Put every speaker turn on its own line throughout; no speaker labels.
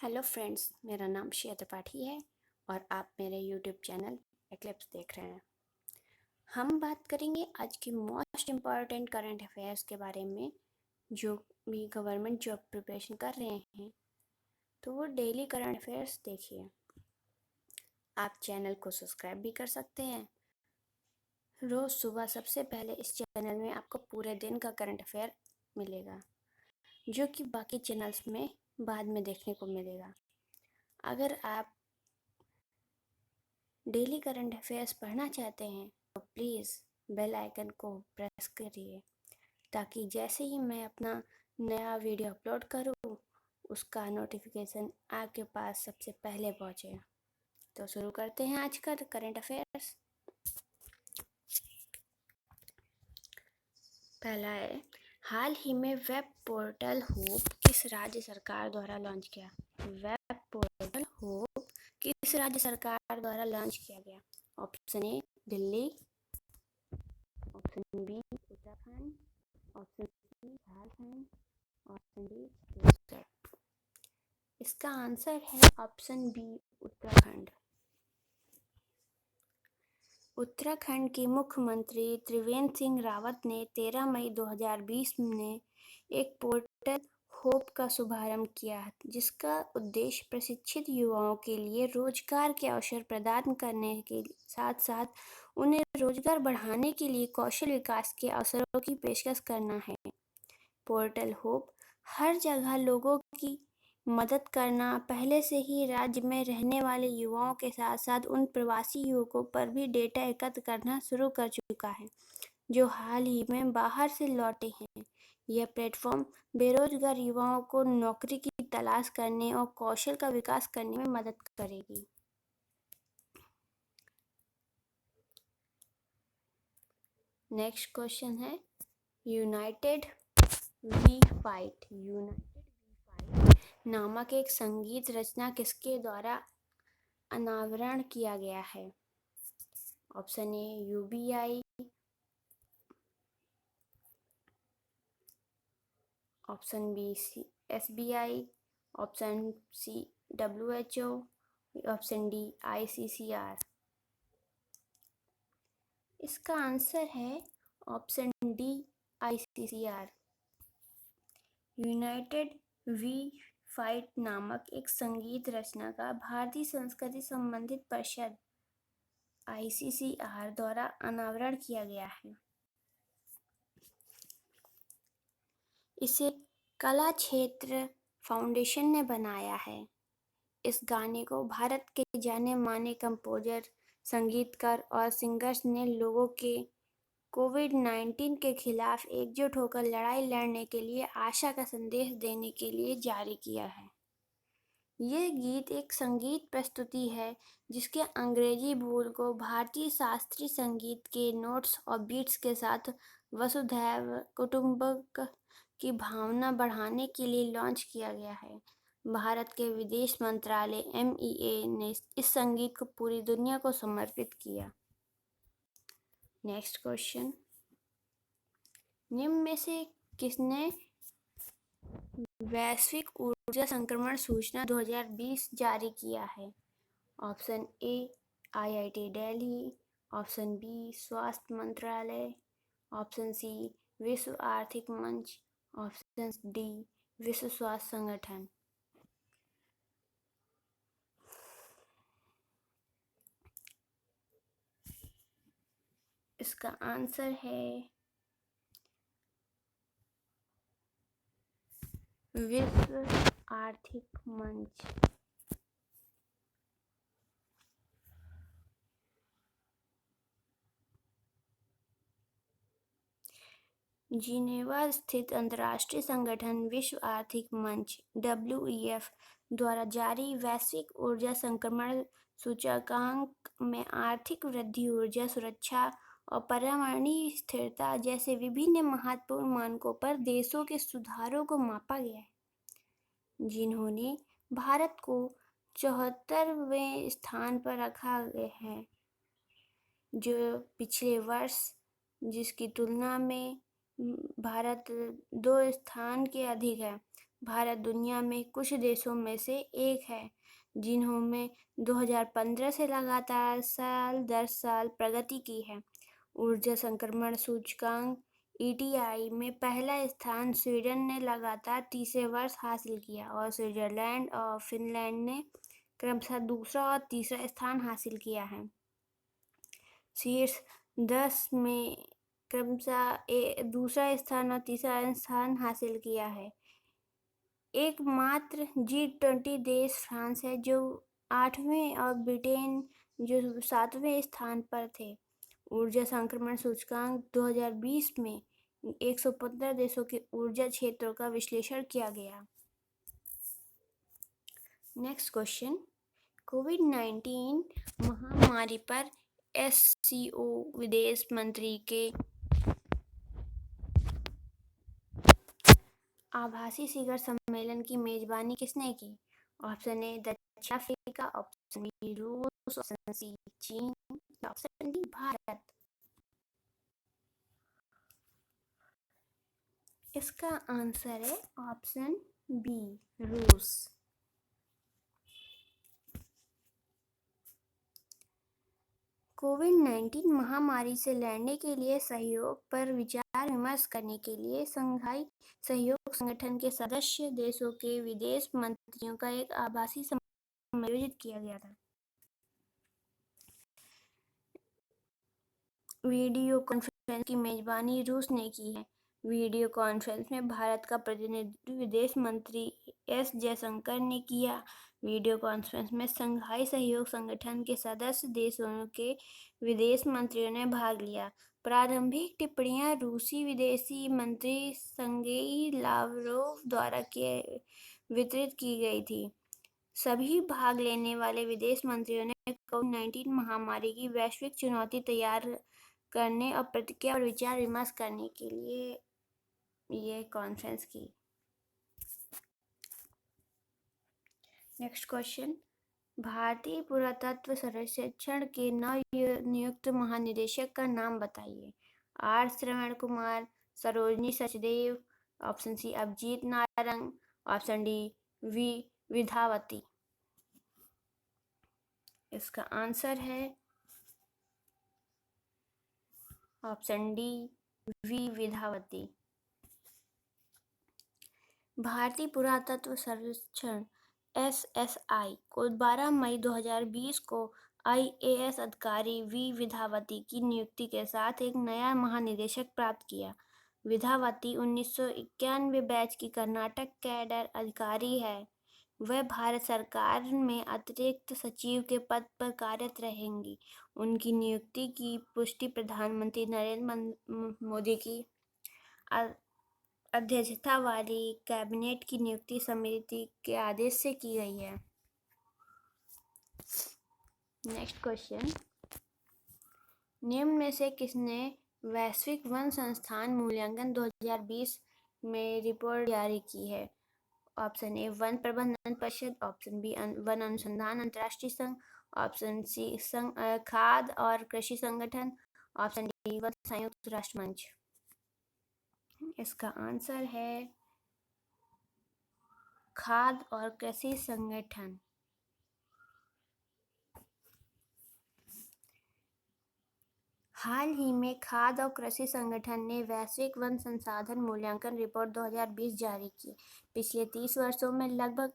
Hello friends, मेरा नाम श्रेया त्रिपाठी है और आप मेरे यूट्यूब चैनल एक्लिप्स देख रहे हैं। हम बात करेंगे आज की मोस्ट इम्पॉर्टेंट करंट अफेयर्स के बारे में। जो भी गवर्नमेंट जॉब प्रिपरेशन कर रहे हैं तो वो डेली करंट अफेयर्स देखिए। आप चैनल को सब्सक्राइब भी कर सकते हैं। रोज़ सुबह सबसे पहले इस चैनल में आपको पूरे दिन का करंट अफेयर मिलेगा, जो कि बाकी चैनल्स में बाद में देखने को मिलेगा। अगर आप डेली करंट अफेयर्स पढ़ना चाहते हैं तो प्लीज़ बेल आइकन को प्रेस करिए, ताकि जैसे ही मैं अपना नया वीडियो अपलोड करूँ उसका नोटिफिकेशन आपके पास सबसे पहले पहुँचे। तो शुरू करते हैं आज का करंट अफेयर्स। पहला है, हाल ही में वेब पोर्टल होप किस राज्य सरकार द्वारा लॉन्च किया? वेब पोर्टल होप किस राज्य सरकार द्वारा लॉन्च किया गया? Option A Delhi, option B Uttarakhand, option C Jharkhand, option D Chhattisgarh. इसका आंसर है ऑप्शन बी उत्तराखंड। उत्तराखंड के मुख्यमंत्री त्रिवेंद्र सिंह रावत ने 13 मई 2020 में एक पोर्टल होप का शुभारंभ किया, जिसका उद्देश्य प्रशिक्षित युवाओं के लिए रोजगार के अवसर प्रदान करने के साथ साथ उन्हें रोजगार बढ़ाने के लिए कौशल विकास के अवसरों की पेशकश करना है। पोर्टल होप हर जगह लोगों की मदद करना, पहले से ही राज्य में रहने वाले युवाओं के साथ साथ उन प्रवासी युवकों पर भी डेटा एकत्र करना शुरू कर चुका है जो हाल ही में बाहर से लौटे हैं। यह प्लेटफॉर्म बेरोजगार युवाओं को नौकरी की तलाश करने और कौशल का विकास करने में मदद करेगी। नेक्स्ट क्वेश्चन है, यूनाइटेड वी फाइट नामक एक संगीत रचना किसके द्वारा अनावरण किया गया है? Option A UBI, option B SBI, option C WHO, option D ICCR. इसका आंसर है option D ICCR. United we fight नामक एक संगीत रचना का भारतीय संस्कृति संबंधित परिषद आईसीसीआर द्वारा अनावरण किया गया है। इसे कला क्षेत्र फाउंडेशन ने बनाया है। इस गाने को भारत के जाने माने कंपोजर, संगीतकार और सिंगर्स ने लोगों के कोविड-19 के खिलाफ एकजुट होकर लड़ाई लड़ने के लिए आशा का संदेश देने के लिए जारी किया है। यह गीत एक संगीत प्रस्तुति है जिसके अंग्रेजी बोल को भारतीय शास्त्रीय संगीत के नोट्स और बीट्स के साथ वसुधैव कुटुंबकम की भावना बढ़ाने के लिए लॉन्च किया गया है। भारत के विदेश मंत्रालय MEA ने इस संगीत को पूरी दुनिया को समर्पित किया। नेक्स्ट क्वेश्चन, निम्न में से किसने वैश्विक ऊर्जा संक्रमण सूचना 2020 जारी किया है? Option A IIT Delhi, option B स्वास्थ्य मंत्रालय, ऑप्शन सी विश्व आर्थिक मंच, ऑप्शन डी विश्व स्वास्थ्य संगठन। इसका आंसर है विश्व आर्थिक मंच। जिनेवा स्थित अंतर्राष्ट्रीय संगठन विश्व आर्थिक मंच WEF द्वारा जारी वैश्विक ऊर्जा संक्रमण सूचकांक में आर्थिक वृद्धि, ऊर्जा सुरक्षा और पर्यावरणीय स्थिरता जैसे विभिन्न महत्वपूर्ण मानकों पर देशों के सुधारों को मापा गया है, जिन्होंने भारत को 74वें स्थान पर रखा गया है, जो पिछले वर्ष जिसकी तुलना में भारत 2 स्थान के अधिक है। भारत दुनिया में कुछ देशों में से एक है जिन्होंने 2015 से लगातार साल दर साल प्रगति की है। ऊर्जा संक्रमण सूचकांक (ETI) में पहला स्थान स्वीडन ने लगातार तीसरे वर्ष हासिल किया और स्विट्जरलैंड और फिनलैंड ने क्रमशः दूसरा और तीसरा स्थान हासिल किया है। शीर्ष 10 में क्रमशः दूसरा स्थान और तीसरा स्थान हासिल किया है। एकमात्र G20 देश फ्रांस है जो 8वें और ब्रिटेन जो 7वें स्थान पर थे। ऊर्जा संक्रमण सूचकांक 2020 में 115 देशों के ऊर्जा क्षेत्रों का विश्लेषण किया गया। नेक्स्ट क्वेश्चन, कोविड-19 महामारी पर SCO विदेश मंत्री के आभासी शिखर सम्मेलन की मेजबानी किसने की? ऑप्शन ए दक्षिण अफ्रीका, ऑप्शन बी रूस, ऑप्शन सी चीन, ऑप्शन डी भारत। इसका आंसर है ऑप्शन बी रूस। कोविड-19 महामारी से लड़ने के लिए सहयोग पर विचार विमर्श करने के लिए शंघाई सहयोग संगठन के सदस्य देशों के विदेश मंत्रियों का एक आभासी सम्मेलन आयोजित किया गया था। वीडियो कॉन्फ्रेंस की मेजबानी रूस ने की है। वीडियो कॉन्फ्रेंस में भारत का प्रतिनिधित्व विदेश मंत्री एस जयशंकर ने किया। वीडियो कॉन्फ्रेंस में शंघाई सहयोग संगठन के सदस्य देशों के विदेश मंत्रियों ने भाग लिया। प्रारंभिक टिप्पणियां रूसी विदेश मंत्री सर्गेई लावरोव द्वारा वितरित की गई थी। सभी भाग लेने वाले विदेश मंत्रियों ने कोविड-19 महामारी की वैश्विक चुनौती तैयार करने और प्रतिक्रिया और विचार विमर्श करने के लिए ये कॉन्फ्रेंस की। नेक्स्ट क्वेश्चन, भारतीय पुरातत्व सर्वेक्षण के नवनियुक्त महानिदेशक का नाम बताइए। R Shravan Kumar, Sarojini Sachdev, option C Abhijeet Narang, option D V Vidhavati. इसका आंसर है ऑप्शन डी वी विधावती। भारतीय पुरातत्व सर्वेक्षण SSI को 12 मई 2020 को IAS अधिकारी वी विधावती की नियुक्ति के साथ एक नया महानिदेशक प्राप्त किया। विधावती 1991 बैच की कर्नाटक कैडर अधिकारी है। वह भारत सरकार में अतिरिक्त सचिव के पद पर कार्यरत रहेंगी। उनकी नियुक्ति की पुष्टि प्रधानमंत्री नरेंद्र मोदी की अध्यक्षता वाली कैबिनेट की नियुक्ति समिति के आदेश से की गई है। नेक्स्ट क्वेश्चन, निम्न में से किसने वैश्विक वन संस्थान मूल्यांकन 2020 में रिपोर्ट जारी की है? ऑप्शन ए वन प्रबंधन परिषद, ऑप्शन बी वन अनुसंधान अंतर्राष्ट्रीय संघ, ऑप्शन सी खाद्य और कृषि संगठन, ऑप्शन डी वन संयुक्त राष्ट्र मंच। इसका आंसर है खाद्य और कृषि संगठन। हाल ही में खाद्य और कृषि संगठन ने वैश्विक वन संसाधन मूल्यांकन रिपोर्ट 2020 जारी की। पिछले 30 वर्षों में लगभग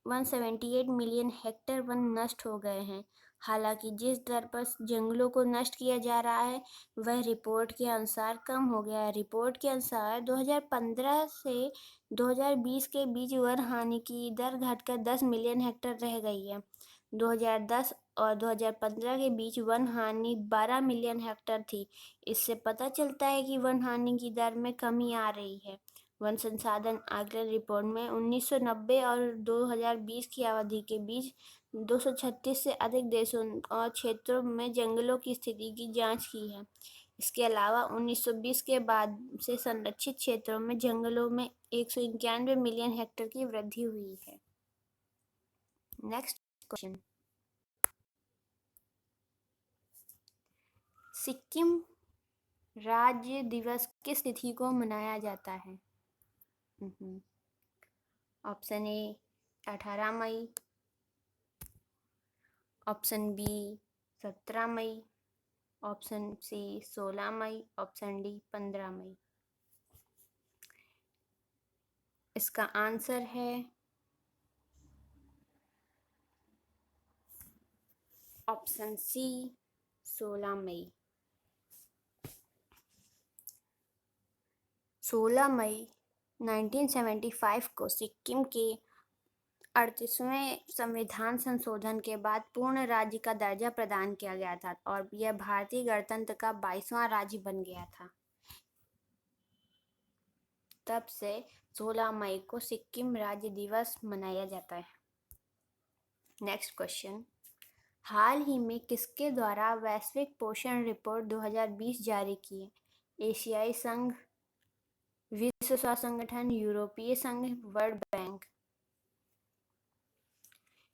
178 मिलियन हेक्टेयर वन नष्ट हो गए हैं। हालांकि जिस दर पर जंगलों को नष्ट किया जा रहा है वह रिपोर्ट के अनुसार कम हो गया है। रिपोर्ट के अनुसार 2015 से 2020 के बीच वन हानि की दर घटकर 10 मिलियन हेक्टेयर रह गई है। 2010 और 2015 के बीच वन हानि 12 मिलियन हेक्टेयर थी। इससे पता चलता है कि वन हानि की दर में कमी आ रही है। वन संसाधन आकलन रिपोर्ट में 1990 और 2020 की अवधि के बीच 236 से अधिक देशों और क्षेत्रों में जंगलों की स्थिति की जांच की है। इसके अलावा 1920 के बाद से संरक्षित क्षेत्रों में जंगलों में 191 मिलियन हेक्टेयर की वृद्धि हुई है। नेक्स्ट क्वेश्चन, सिक्किम राज्य दिवस किस तिथि को मनाया जाता है? ऑप्शन ए 18 मई, ऑप्शन बी 17 मई, ऑप्शन सी 16 मई, ऑप्शन डी 15 मई। इसका आंसर है ऑप्शन सी 16 मई। 16 मई 1975 को सिक्किम के 38वें संविधान संशोधन के बाद पूर्ण राज्य का दर्जा प्रदान किया गया था और यह भारतीय गणतंत्र का 22वां राज्य बन गया था। तब से 16 मई को सिक्किम राज्य दिवस मनाया जाता है। नेक्स्ट क्वेश्चन, हाल ही में किसके द्वारा वैश्विक पोषण रिपोर्ट 2020 जारी की है? एशियाई संघ, विश्व स्वास्थ्य संगठन, यूरोपीय संघ, वर्ल्ड बैंक।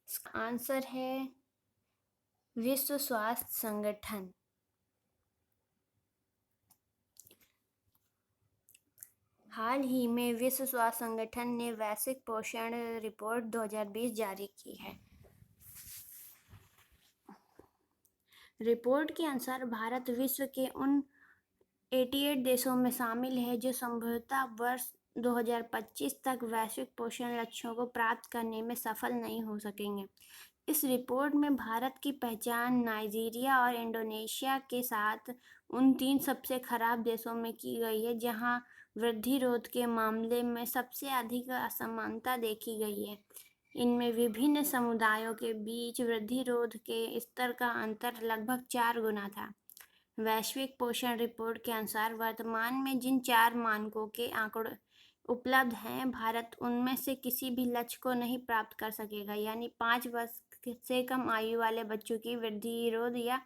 इसका आंसर है विश्व स्वास्थ्य संगठन। हाल ही में विश्व स्वास्थ्य संगठन ने वैश्विक पोषण रिपोर्ट 2020 जारी की है। रिपोर्ट के अनुसार भारत विश्व के उन 88 देशों में शामिल है जो संभवतः वर्ष 2025 तक वैश्विक पोषण लक्ष्यों को प्राप्त करने में सफल नहीं हो सकेंगे। इस रिपोर्ट में भारत की पहचान नाइजीरिया और इंडोनेशिया के साथ उन 3 सबसे खराब देशों में की गई है जहां वृद्धि रोध के मामले में सबसे अधिक असमानता देखी गई है। इनमें विभिन्न समुदायों के बीच वृद्धि रोध के स्तर का अंतर लगभग 4 गुना था। वैश्विक पोषण रिपोर्ट के अनुसार वर्तमान में जिन 4 मानकों के आंकड़े उपलब्ध हैं, भारत उनमें से किसी भी लक्ष्य को नहीं प्राप्त कर सकेगा। यानी 5 वर्ष से कम आयु वाले बच्चों की वृद्धि रोध या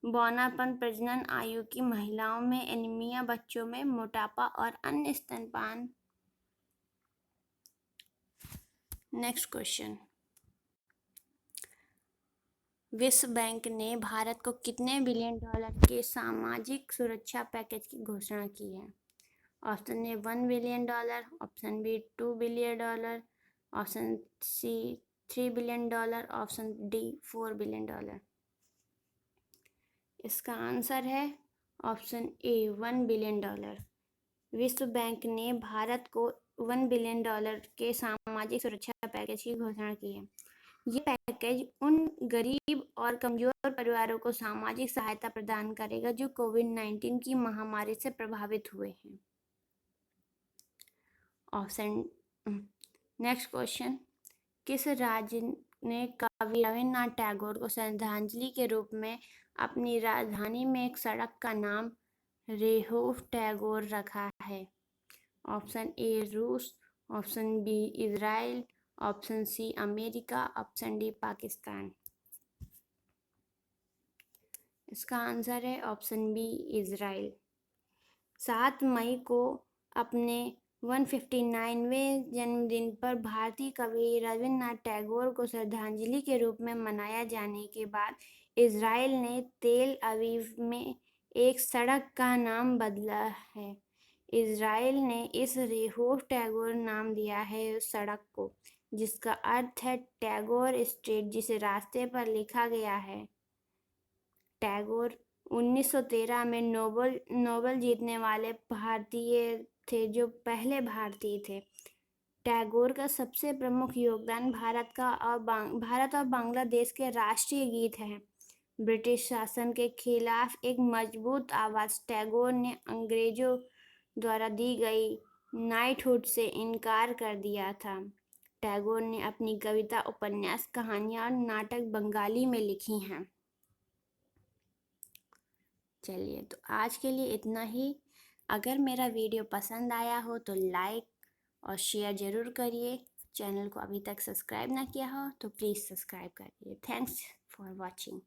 बौनापन, प्रजनन आयु की महिलाओं में एनीमिया, बच्चों में मोटापा और अन्य स्तनपान। नेक्स्ट क्वेश्चन, विश्व बैंक ने भारत को कितने बिलियन डॉलर के सामाजिक सुरक्षा पैकेज की घोषणा की है? Option A 1 billion dollar, option B 2 billion dollar, option C 3 billion dollar, option D 4 billion dollar. इसका आंसर है ऑप्शन ए 1 बिलियन डॉलर। विश्व बैंक ने भारत को 1 बिलियन डॉलर के सामाजिक सुरक्षा पैकेज की घोषणा की है। ये पैकेज उन गरीब और कमजोर परिवारों को सामाजिक सहायता प्रदान करेगा जो कोविड-19 की महामारी से प्रभावित हुए हैं। ऑप्शन नेक्स्ट क्वेश्चन, किस राज्य ने कवि रविन्द्रनाथ टैगोर को श्रद्धांजलि के रूप में अपनी राजधानी में एक सड़क का नाम रेहोव टैगोर रखा है? ऑप्शन ए रूस, option B Israel, option C America, option D Pakistan. इसका आंसर है ऑप्शन बी इजराइल। 7 मई को अपने 159वें जन्मदिन पर भारतीय कवि रविन्द्रनाथ टैगोर को श्रद्धांजलि के रूप में मनाया जाने के बाद इजराइल ने तेल अवीव में एक सड़क का नाम बदला है। इजराइल ने इस रेहोव टैगोर नाम दिया है उस सड़क को, जिसका अर्थ है टैगोर स्ट्रीट, जिसे रास्ते पर लिखा गया है। टैगोर 1913 में नोबेल जीतने वाले भारतीय थे जो पहले भारतीय थे। टैगोर का सबसे प्रमुख योगदान भारत और बांग्लादेश के राष्ट्रीय गीत है। ब्रिटिश शासन के खिलाफ एक मजबूत आवाज, टैगोर ने अंग्रेजों द्वारा दी गई नाइटहुड से इनकार कर दिया था। टैगोर ने अपनी कविता, उपन्यास, कहानियां और नाटक बंगाली में लिखी हैं। चलिए, तो आज के लिए इतना ही। अगर मेरा वीडियो पसंद आया हो तो लाइक और शेयर ज़रूर करिए। चैनल को अभी तक सब्सक्राइब ना किया हो तो प्लीज़ सब्सक्राइब करिए। Thanks for watching.